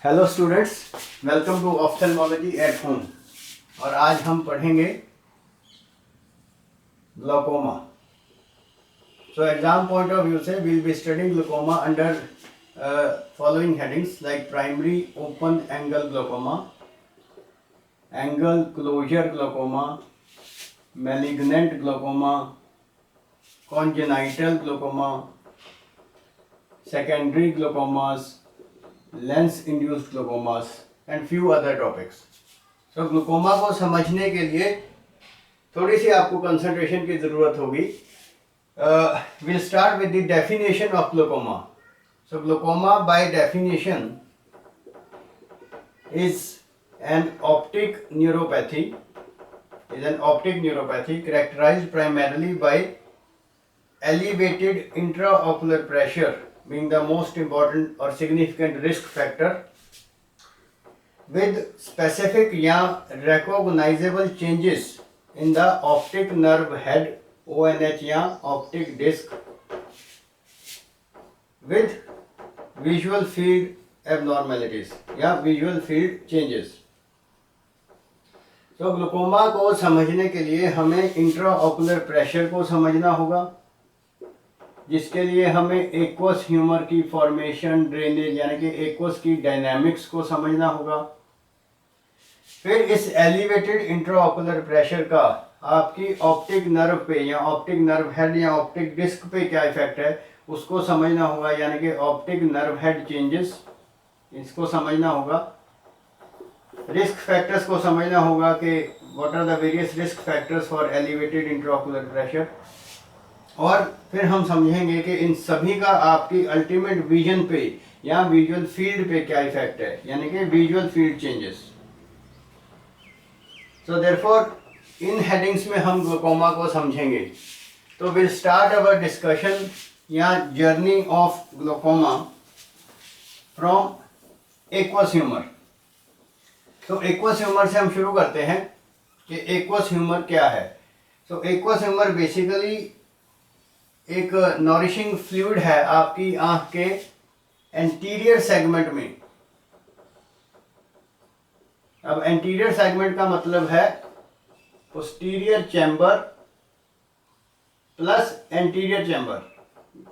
Hello students, welcome to ophthalmology at home. और आज हम पढ़ेंगे glaucoma. So exam point of view से will be studying glaucoma under following headings like primary open angle glaucoma, angle closure glaucoma, malignant glaucoma, congenital glaucoma, secondary glaucomas, lens induced glaucomas and few other topics. So glaucoma को समझने के लिए थोड़ी सी आपको concentration की ज़रूरत होगी। Will start with the definition of glaucoma. So glaucoma by definition is an optic neuropathy characterized primarily by elevated intraocular pressure being the most important or significant risk factor, with specific या recognizable changes in the optic nerve head ONH या optic disc, with visual field abnormalities या visual field changes। तो glaucoma को समझने के लिए हमें intraocular pressure को समझना होगा, जिसके लिए हमें एक्वस ह्यूमर की फॉर्मेशन, ड्रेनेज यानी कि एक्वस की डायनामिक्स को समझना होगा। फिर इस एलिवेटेड इंट्राओकुलर प्रेशर का आपकी ऑप्टिक नर्व पे या ऑप्टिक नर्व हेड या ऑप्टिक डिस्क पे क्या इफेक्ट है उसको समझना होगा, यानी कि ऑप्टिक नर्व हेड चेंजेस, इसको समझना होगा। रिस्क फैक्टर्स को समझना होगा कि what are the various risk factors for elevated intraocular pressure. और फिर हम समझेंगे कि इन सभी का आपकी अल्टीमेट विजन पे या विजुअल फील्ड पे क्या इफेक्ट है, यानी कि visual field changes. So therefore in headings में हम ग्लूकोमा को समझेंगे। तो विल स्टार्ट अवर डिस्कशन या journey of glaucoma from aqueous humour. तो एक्वस ह्यूमर से हम शुरू करते हैं कि एक्वस ह्यूमर क्या है। तो एक्वस ह्यूमर बेसिकली एक नॉरिशिंग फ्लूइड है आपकी आंख के एंटीरियर सेगमेंट में। अब एंटीरियर सेगमेंट का मतलब है posterior chamber plus anterior chamber,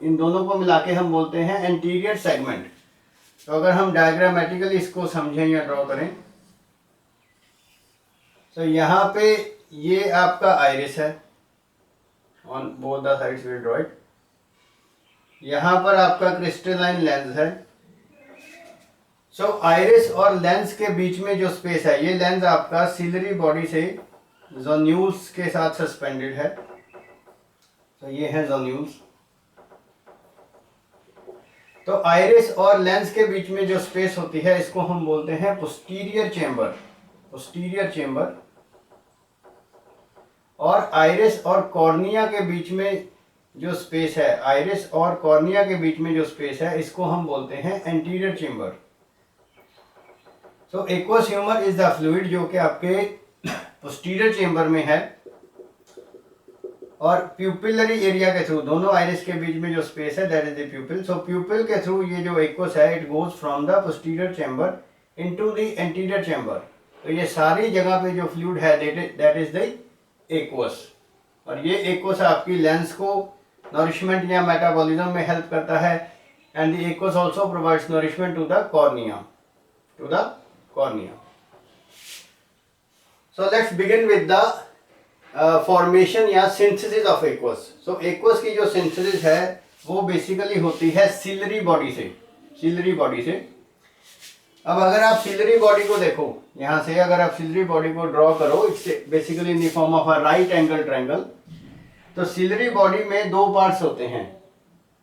इन दोनों को मिला के हम बोलते हैं एंटीरियर सेगमेंट। तो अगर हम डायग्रामेटिकली इसको समझें या ड्रॉ करें, तो यहाँ पे ये आपका आइरिस है, on both the sides will draw it. यहाँ पर आपका क्रिस्टलाइन लेंस है। सो आइरिस और लेंस के बीच में जो स्पेस है, ये लेंस आपका सिलरी बॉडी से जोन्यूल्स के साथ सस्पेंडेड है। तो ये है जोन्यूल्स। तो आइरिस और लेंस के बीच में जो स्पेस होती है इसको हम बोलते हैं पोस्टीरियर चेम्बर। Posterior chamber. और आइरिस और कॉर्निया के बीच में जो स्पेस है, आइरिस और कॉर्निया के बीच में जो स्पेस है, इसको हम बोलते हैं anterior chamber. So aqueous humour is the fluid जो कि आपके पोस्टीरियर चेम्बर में है, और प्यूपिलरी एरिया के थ्रू, दोनों आइरिस के बीच में जो स्पेस है दैट इज द प्यूपिल। सो प्यूपिल के थ्रू ये जो एक्वस है it goes from the posterior chamber into the anterior chamber. तो ये सारी जगह पे जो फ्लूइड है दैट इज द एक्वस। और ये एक्वस आपकी लेंस को नरिशमेंट या मेटाबॉलिज्म में हेल्प करता है, and the aqueous also provides nourishment to the cornea, so let's begin with the formation या synthesis of aqueous. So aqueous की जो सिंथेसिस है वो बेसिकली होती है सिलरी बॉडी से। अब अगर आप सिलरी बॉडी को देखो, यहाँ से अगर आप सिलरी बॉडी को ड्रॉ करो, it's basically in the form of a right angle triangle. तो सिलरी बॉडी में दो पार्ट्स होते हैं।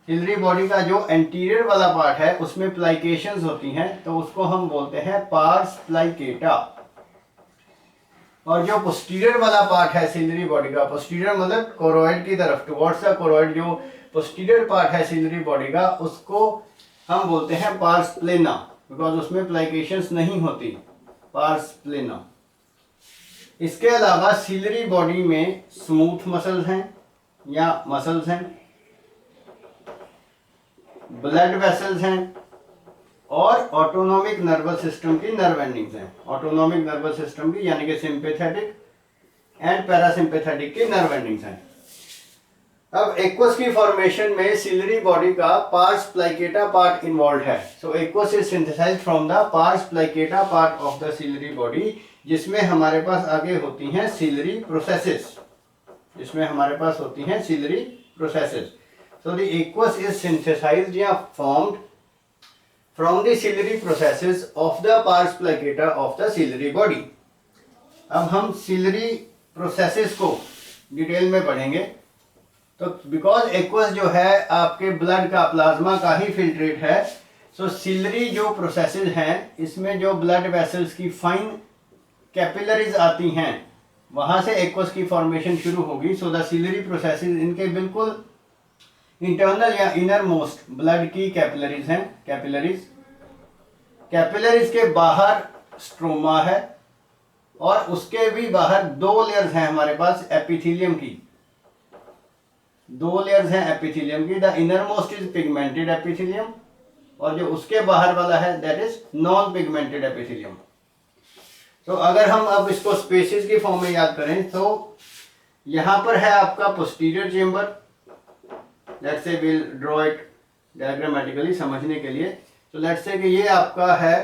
सिलरी बॉडी का जो एंटीरियर वाला पार्ट है उसमें प्लाइकेशंस होती हैं, तो उसको हम बोलते हैं पार्स प्लाइकेटा। और जो पोस्टीरियर वाला पार्ट है सिलरी बॉडी का, पोस्टीरियर मतलब कोरोइड की तरफ, टुवर्ड्स द कोरोइड, जो पोस्टीरियर पार्ट है सिलरी बॉडी का, उसको हम बोलते हैं पार्स प्लेना, बिकॉज उसमें प्लाइकेशंस नहीं होती, पार्स प्लेना। इसके अलावा सिलरी बॉडी में स्मूथ मसल्स हैं या मसल्स हैं, ब्लड वेसल्स हैं, और ऑटोनॉमिक नर्वस सिस्टम की नर्व एंडिंग्स हैं। ऑटोनॉमिक नर्वस सिस्टम की यानी कि सिंपैथेटिक एंड पैरासिम्पैथेटिक की नर्व एंडिंग्स हैं। अब एक्वस की फॉर्मेशन में सिलरी बॉडी का पार्स प्लाइकेटा पार्ट इन्वॉल्व है। So aqueous is synthesised from the pars plicata part of the ciliary body, जिसमें हमारे पास आगे होती हैं सिलरी प्रोसेसेस, जिसमें हमारे पास होती हैं ciliary processes. So the aqueous is synthesised या formed from the ciliary processes of the pars plicata of the ciliary body. अब हम सिलरी प्रोसेसेस को डिटेल में पढ़ेंगे। तो बिकॉज एक्वस जो है आपके ब्लड का प्लाज्मा का ही फिल्ट्रेट है, सो सिलरी जो प्रोसेसेस हैं इसमें जो ब्लड वेसल्स की फाइन कैपिलरीज आती हैं वहां से एक्वस की फॉर्मेशन शुरू होगी। सो द सिलरी प्रोसेसेस इनके बिल्कुल इंटरनल या इनर मोस्ट ब्लड की कैपिलरीज हैं। कैपिलरीज के बाहर स्ट्रोमा है और उसके भी बाहर दो लेयर्स हैं हमारे पास एपिथेलियम की, दो लेयर्स हैं एपिथेलियम की। The inner most is pigmented epithelium और जो उसके बाहर वाला है that is non pigmented epithelium. तो अगर हम अब इसको स्पेसिस की फॉर्म में याद करें तो यहां पर है आपका posterior chamber, let's say will draw it diagrammatically समझने के लिए। तो लेट्स से कि ये आपका है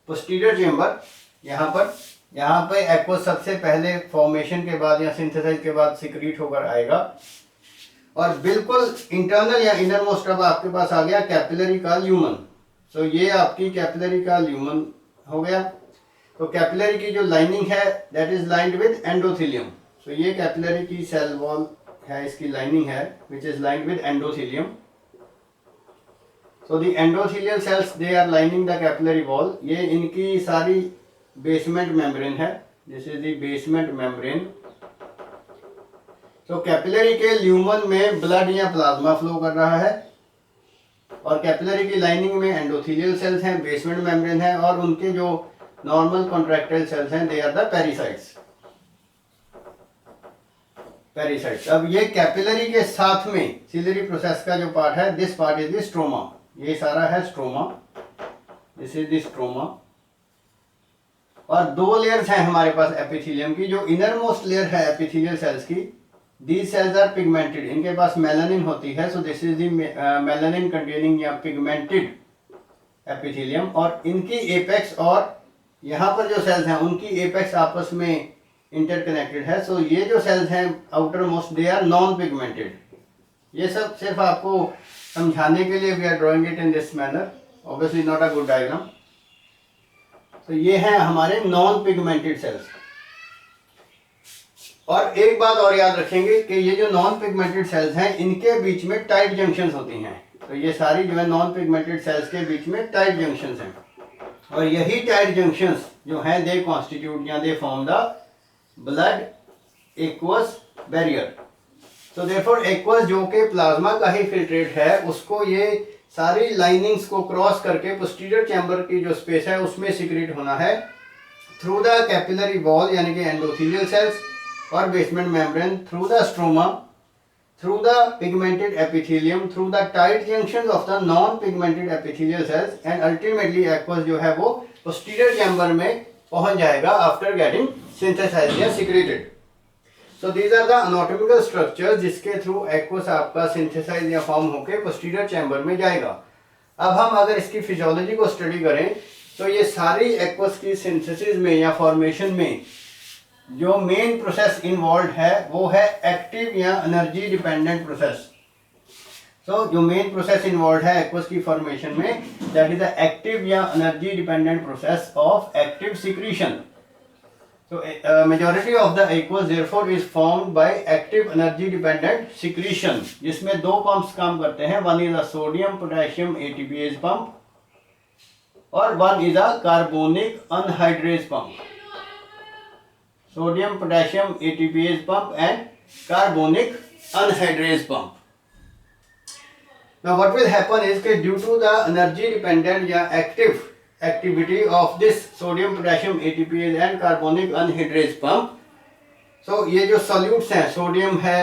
पोस्टीरियर चेंबर। यहाँ पे एक्वस सबसे पहले फॉर्मेशन के बाद या सिंथेसाइज के बाद सिक्रीट होकर आएगा और बिल्कुल इंटरनल या इनर मोस्ट अब आपके पास आ गया कैपिलरी का ल्यूमन। सो ये आपकी कैपिलरी का ल्यूमन हो गया। तो कैपिलरी की जो लाइनिंग है that is lined with endothelium. So ये कैपिलरी की सेल वॉल है, इसकी लाइनिंग है which is lined with endothelium. So the endothelial cells they are lining the capillary wall. ये इनकी सारी बेसमेंट मेम्ब्रेन है, this is the basement membrane. तो कैपिलरी के ल्यूमन में ब्लड या प्लाज्मा फ्लो कर रहा है और कैपिलरी की लाइनिंग में एंडोथेलियल सेल्स हैं, बेसमेंट मेम्ब्रेन है और उनके जो नॉर्मल कॉन्ट्रैक्टाइल सेल्स हैं दे आर द पेरिसाइट्स। अब ये कैपिलरी के साथ में सिलरी प्रोसेस का जो पार्ट है this part is the stroma. ये सारा है stroma, this is the stroma. और दो लेयर्स हैं हमारे पास एपिथेलियम की। जो इनर मोस्ट लेयर है एपिथेलियल सेल्स की, दीज सेल्स आर पिगमेंटेड, इनके पास मेलानिन होती है। So this is the melanin containing या पिगमेंटेड एपिथेलियम। और इनकी एपेक्स और यहाँ पर जो सेल्स हैं उनकी एपेक्स आपस में इंटरकनेक्टेड है। सो ये जो सेल्स हैं outer most they are non pigmented. ये सब सिर्फ आपको समझाने के लिए we are drawing it in this manner, obviously not a good diagram. तो ये हैं हमारे नॉन पिगमेंटेड सेल्स। और एक बात और याद रखेंगे कि ये जो नॉन पिगमेंटेड सेल्स हैं इनके बीच में टाइट जंक्शंस होती हैं। तो ये सारी जो है नॉन पिगमेंटेड सेल्स के बीच में टाइट जंक्शंस हैं और यही टाइट जंक्शंस जो हैं दे कॉन्स्टिट्यूट या they form the blood aqueous barrier. तो देयरफॉर एक्वस जो कि प्लाज्मा का ही फिल्ट्रेट है उसको ये सारी लाइनिंग्स को क्रॉस करके पोस्टीरियर चैम्बर की जो स्पेस है उसमें सिक्रीट होना है थ्रू द कैपिलरी वॉल यानी कि एंडोथेलियल सेल्स और basement membrane, through the stroma, through the pigmented epithelium, through the tight junctions of the non pigmented epithelial cells and ultimately aqueous जो है वो पोस्टीरियर चैम्बर में पहुंच जाएगा आफ्टर गेटिंग सिंथेसाइज्ड या secreted. So these are the anatomical structures जिसके through aqueous आपका synthesize या फॉर्म होकर पोस्टीरियर चैम्बर में जाएगा। अब हम अगर इसकी फिजियोलॉजी को स्टडी करें तो ये सारी एक्वस की सिंथेसिस में या फॉर्मेशन में जो मेन प्रोसेस इन्वॉल्व है वो है एक्टिव या एनर्जी डिपेंडेंट प्रोसेस। सो जो मेन प्रोसेस इन्वॉल्व है एक्वस की फॉर्मेशन में दैट इज द एक्टिव या energy dependent process of active secretion. So majority of the aqueous therefore is formed by active energy dependent secretion जिसमें दो pumps काम करते हैं, one is a sodium potassium ATPase pump और one is a carbonic anhydrase pump. Sodium potassium ATPase pump and carbonic anhydrase pump. Now what will happen is that due to the energy dependent या active activity of this sodium potassium ATPase and carbonic anhydrase pump, so ये जो solutes हैं sodium है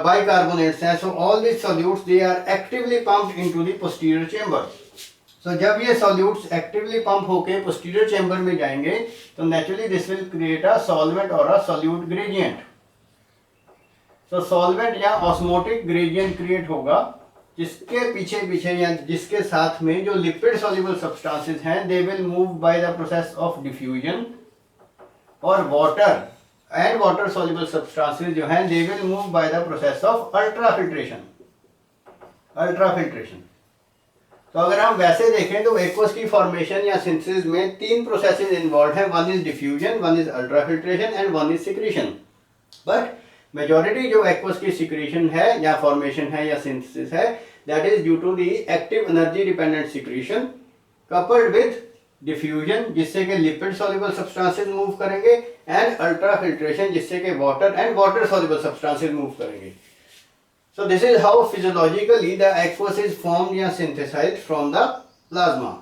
bicarbonates हैं, so all these solutes they are actively pumped into the posterior chamber. So जब ये solutes actively pump होके posterior chamber में जाएंगे तो naturally this will create a solvent और a solute gradient. So solvent या ऑस्मोटिक ग्रेडियंट क्रिएट होगा, जिसके पीछे पीछे या जिसके साथ में जो लिपिड सॉल्युबल सब्सटेंसेस हैं they will move by the process of diffusion, और वाटर सॉल्युबल सब्सटेंसेस जो हैं they will move by the process of ultrafiltration. तो अगर हम वैसे देखें तो एक्वस की फॉर्मेशन या सिंथेसिस में 3 प्रोसेसेस इन्वॉल्व हैं, one is diffusion, one is ultrafiltration and one is secretion. But majority जो एक्वस की सिक्रीशन है या फॉर्मेशन है या सिंथेसिस है that is due to the active energy dependent secretion coupled with diffusion जिससे कि लिपिड सॉल्युबल सब्सटेंसेस मूव करेंगे, एंड अल्ट्राफिल्ट्रेशन जिससे कि वाटर सॉल्युबल सब्सटेंसेस मूव करेंगे। So this is how physiologically the aqueous is formed or synthesized from the plasma.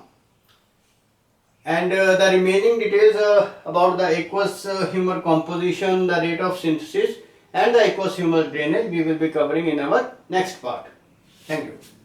And the remaining details about the aqueous humor composition, the rate of synthesis and the aqueous humor drainage we will be covering in our next part. Thank you.